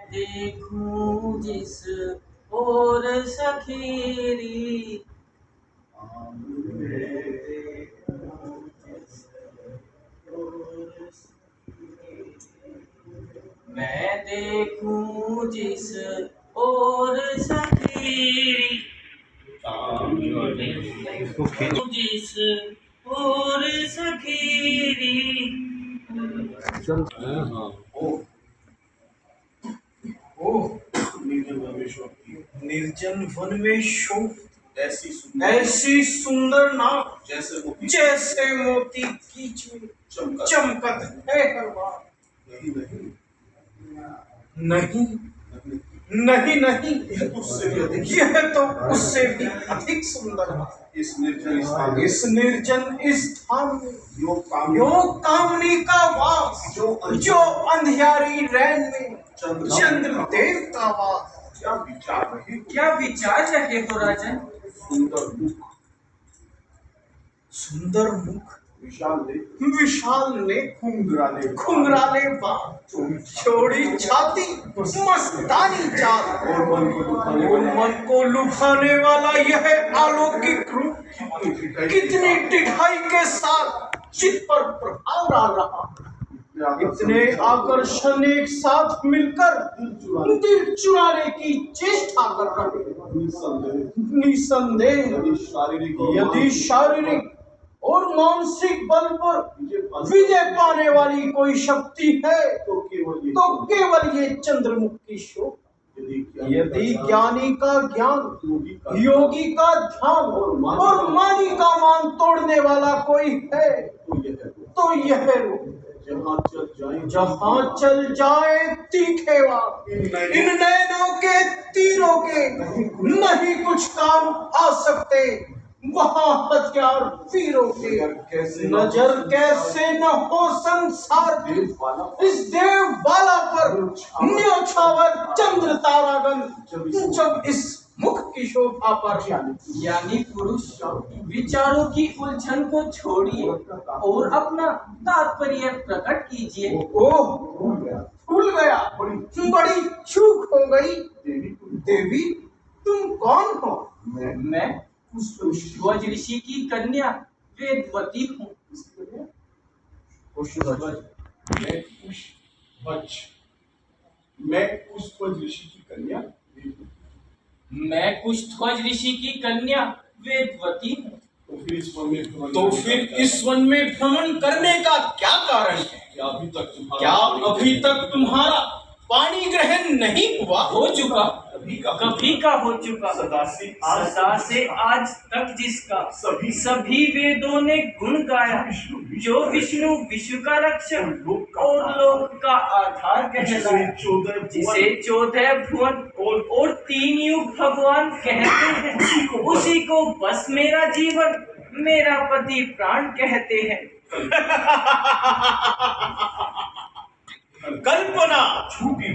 देखूं जिस ओर सखीरी, मैं देखूं जिस ओर सखीरी, जिस ओर सखीरी। निर्जन वन में शोभ ऐसी सुंदर नाव, जैसे मोती कीच में चमकत है हर बार। नहीं नहीं नहीं, यह तो उससे भी अधिक सुंदर है। इस निर्जन स्थान में योग कामनी का वास, जो अंधियारी रैन में चंद्र देव का वास। क्या विचार रहे हो राजन? सुंदर मुख, विशाल ने घुंघराले बाल, चौड़ी छाती, मस्तानी चाल, और मन को लुभाने वाला यह अलौकिक रूप कितनी टिढ़ाई के साथ चित पर प्रभाव डाल रहा। इतने आकर्षण एक साथ मिलकर दिल चुराने की चेष्टा कर रहे। निसंदेह यदि शारीरिक और मानसिक बल पर विजय पाने वाली कोई शक्ति है तो केवल ये चंद्रमुख की शोभा। यदि ज्ञानी का ज्ञान, योगी का ध्यान और मानी का मान तोड़ने वाला कोई है तो यह रूप। जहाँ चल जाए तीखे वार, इन नैनों के तीरों के नहीं कुछ काम आ सकते, वहाँ हथियार वीरों के। नजर कैसे न हो संसार इस देव बाला पर न्योछावर चंद्र तारागण, जब इस मुख की शोभा पर। यानी पुरुष विचारों की उलझन को छोड़िए और अपना तात्पर्य प्रकट कीजिए। ओह, भूल गया, बड़ी चूक हो गई। देवी, तुम कौन हो? मैं पुष्पध्वज ऋषि की कन्या वेदवती हूँ। मैं पुष्पध्वज ऋषि की कन्या वेदवती हूँ। तो फिर इस वन में भ्रमण करने का क्या कारण है? क्या अभी तक तुम्हारा पानी ग्रहण नहीं हुआ? हो चुका, कभी का हो चुका, सदा से आज तक जिसका सभी वेदों ने गुण गाया, जो विष्णु विश्व का रक्षक और लोक का आधार कहलाया, जिसे 14 भुवन और 3 युग भगवान कहते हैं, उसी को बस मेरा जीवन, मेरा पति प्राण कहते हैं। कल्पना,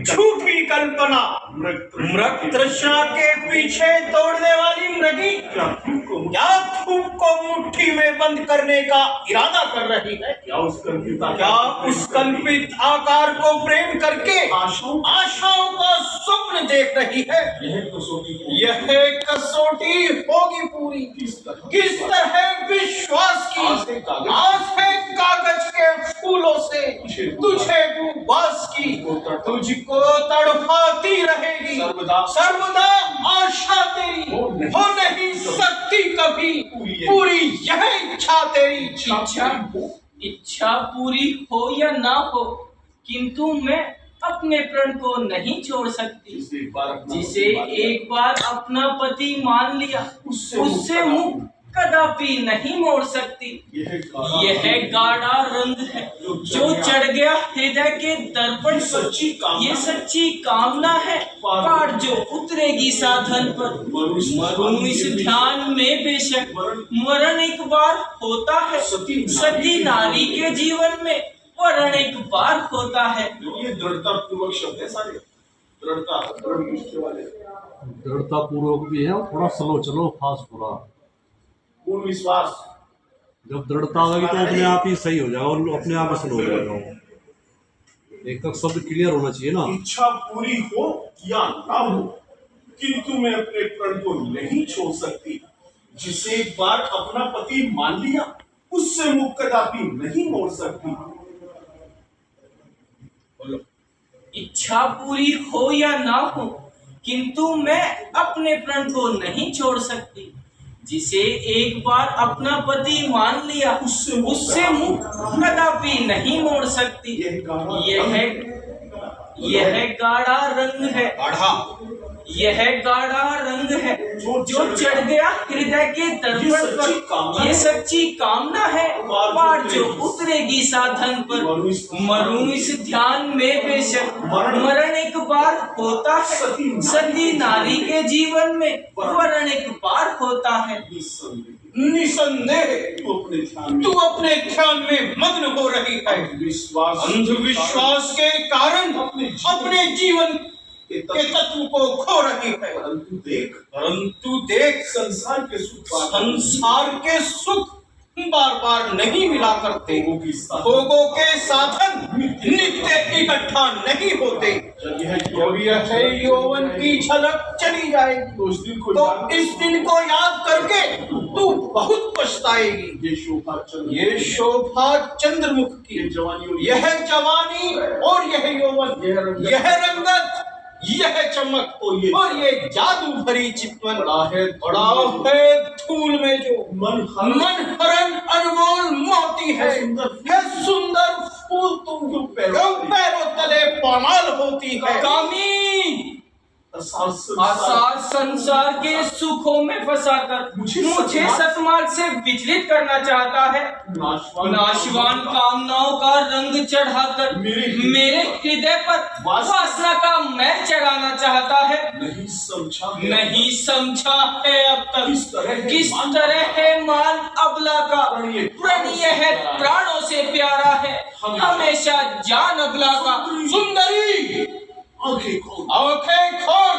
झूठी कल्पना, मृग तृष्णा के पीछे दौड़ने वाली मृगी क्या धूप को मुट्ठी में बंद करने का इरादा कर रही है? क्या उस कल्पित आकार को प्रेम करके आशाओं का स्वप्न देख रही है? यह कसौटी होगी पूरी। किस तरह विश्वास की आस है कागज के फूलों से तुझे बस की, तुझको तड़पाती रहेगी सर्वदा आशा तेरी, हो नहीं सकती कभी पूरी यह इच्छा तेरी। इच्छा पूरी हो या ना हो, किंतु मैं अपने प्रण को नहीं छोड़ सकती। जिसे एक बार अपना पति मान लिया, उससे मुख कदापि नहीं मोड़ सकती। यह गाढ़ा रंग है जो चढ़ गया हृदय के दर्पण पर। ये सच्ची कामना है पार जो उतरेगी साधन पर। मरूं इस ध्यान में बेशक, मरण एक बार होता है। सती नारी के जीवन में मरण एक बार होता है। ये दृढ़ता पूर्वक शब्द है सारे। दृढ़ता पूर्वक भी है और थोड़ा स्लो चलो, फास्ट थोड़ा। पूर्ण विश्वास, जब दृढ़ता होगी तो अपने आप ही सही हो जाएगा और अपने आप ही स्लो हो जाएगा। एक तक शब्द क्लियर होना चाहिए ना। इच्छा पूरी हो या ना हो, किंतु मैं अपने प्रण को नहीं छोड़ सकती। जिसे एक बार अपना पति मान लिया, उससे मुख कदापि नहीं मोड़ सकती। बोलो। इच्छा पूरी हो या ना हो, किंतु मैं अपने प्रण को नहीं छोड़ सकती। जिसे एक बार अपना पति मान लिया, उससे मुख कदापि नहीं मोड़ सकती। यह गाढ़ा रंग है, यह गाढ़ा रंग है जो चढ़ गया हृदय के दर्पण पर। ये सच्ची कामना है, पार जो उतरेगी साधन पर। मरूं इस ध्यान में बेशक, मरण एक बार होता है। सती नारी के जीवन में वरण एक बार होता है। निसंदेह तू अपने ध्यान में मग्न हो रही है। अंधविश्वास के कारण अपने जीवन के तत्व को खो रही है। परंतु देख संसार के सुख बार बार नहीं मिला करते। भोगों के साधन नित्य इकट्ठा नहीं होते। जब यह यौवन की झलक चली जाएगी तो इस दिन को याद करके तू बहुत पछताएगी। ये शोभा चंद्रमुख की, यह जवानी और यह यौवन, यह रंगत, यह चमक और ये जादू भरी चितवन बड़ा है धूल में जो मन हरण अनमोल मोती है। सुंदर फूल तुम जो पैरों तले पामाल होती है। कामी आसार संसार के सुखों में फंसाकर मुझे सतमार्ग से विचलित करना चाहता है। नाशवान कामनाओं का रंग चढ़ाकर मेरे हृदय पर वासना का मैल चढ़ाना चाहता है। नहीं समझा है अब तक किस तरह है मान अबला का। प्रणीय है, प्राणों से प्यारा है, हमेशा जान अबला का। सुंदरी आंखें खोल,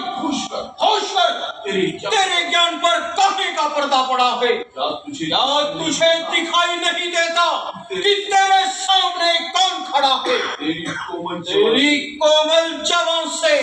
होश कर, तेरे ज्ञान पर काहे का पर्दा पड़ा है। तुझे दिखाई नहीं देता कि तेरे सामने कौन खड़ा है। तेरी कोमल जबान से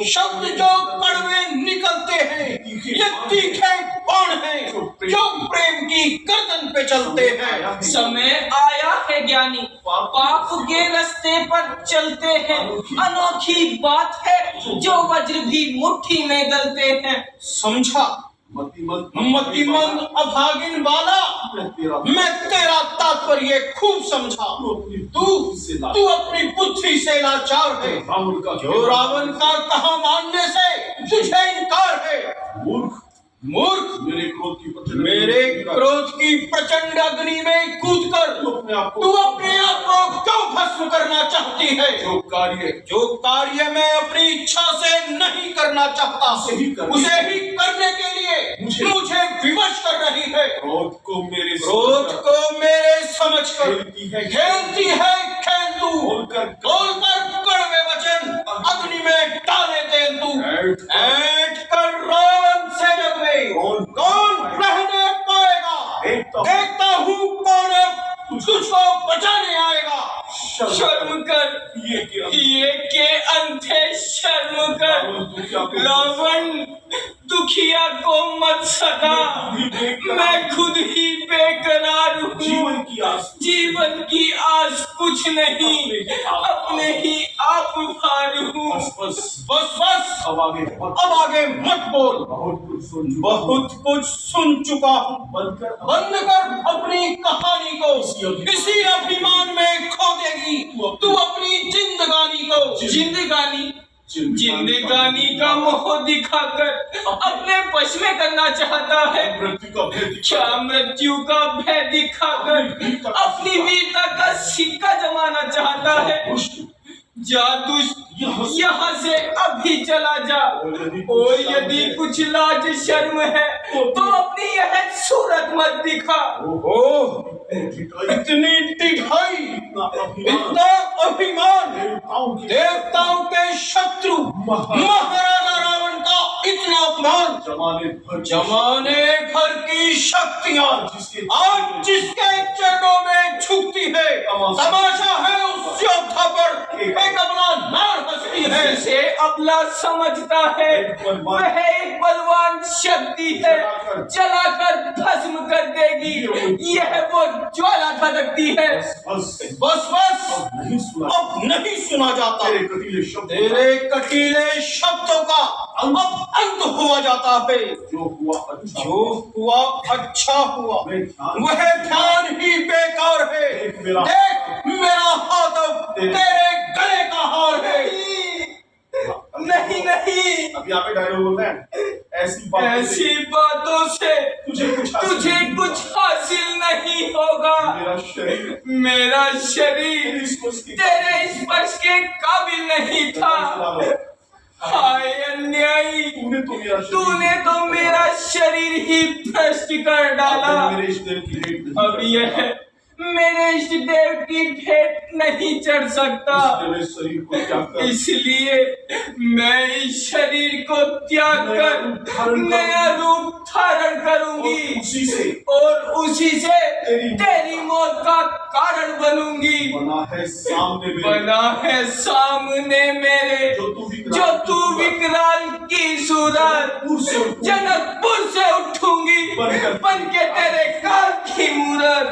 शब्द जो कड़वे निकलते हैं, ये तीखे कौन है जो प्रेम की गर्दन पे चलते हैं। समय आया है ज्ञानी, पाप के रास्ते पर चलते हैं। अनोखी बात है जो वज्र भी मुट्ठी में गलते हैं। समझा मतिमंद अभागिन वाला, मैं तेरा तात्पर्य खूब समझा। तू अपनी बुद्धि से लाचार है। जो रावण का कहा मानने से तुझे इनकार है। मूर्ख मेरे क्रोध की प्रचंड अग्नि में कूदकर तू अपने आप को क्यों भस्म करना चाहती है। जो कार्य मैं अपनी इच्छा से नहीं करना चाहता, उसे ही करने के लिए मुझे विवश कर रही है। क्रोध को मेरे समझ कर खेलती है खेल तू। बोलकर कड़वे वचन अग्नि में डाले तेंदु। ऐंठ कर रावण से जग में कौन रहने पाएगा। देखता हूँ कौन तुझको बचाने आएगा। शर्म कर, ये के अंधे शर्म कर। रावण दुखिया को मत सता, मैं खुद ही बेकरार हूँ। जीवन की आस कुछ नहीं, अपने ही आप भार हूँ। बस अब आगे मत बोल। बहुत कुछ सुन चुका हूँ। बंद कर अपनी कहानी को, इसी अभिमान में खो देगी तू अपनी जिंदगानी को। जिंदगानी का मोह दिखाकर अपने वश में करना चाहता है। क्या मृत्यु का भय दिखाकर अपनी वीरता का सिक्का जमाना चाहता है। जा दुष्ट, यहाँ से अभी चला जा। और यदि कुछ लाज शर्म है तो अपनी यह सूरत मत दिखा। इतनी दिखाई, इतना अभिमान, देवताओं के शत्रु महाराजा रावण का इतना सामान, जमाने भर की शक्तियां जिसके आज जिसके चरणों में झुकती है, तमाशा है उस योद्धा पर एक अबला नार हंसती है। जिसे अबला समझता है वह एक बलवान शक्ति है, जलाकर भस्म कर देगी। यह वो ज्वाला धधकती है। बस अब नहीं सुना जाता। तेरे कटीले शब्दों का अब अंत हुआ जाता है। जो हुआ अच्छा हुआ, वह ध्यान ही बेकार है। देख मेरा हाथ अब तेरे गले का हार है। नहीं नहीं, अब यहाँ पे डायलॉग बोलना है, ऐसी बातों से तुझे कुछ हासिल नहीं होगा। मेरा शरीर तेरे स्पर्श के काबिल नहीं था। हाय अन्यायी, तूने तो मेरा शरीर ही भ्रष्ट कर डाला। अब यह मेरे इष्ट देव की भेंट नहीं चढ़ सकता, इसलिए मैं इस शरीर को त्याग कर नया रूप धारण करूंगी और उसी से तेरी मौत का कारण बनूंगी। बना है सामने मेरे जो तू विकराल की सूरत, जनकपुर से उठूंगी बन के तेरे काल की मूरत।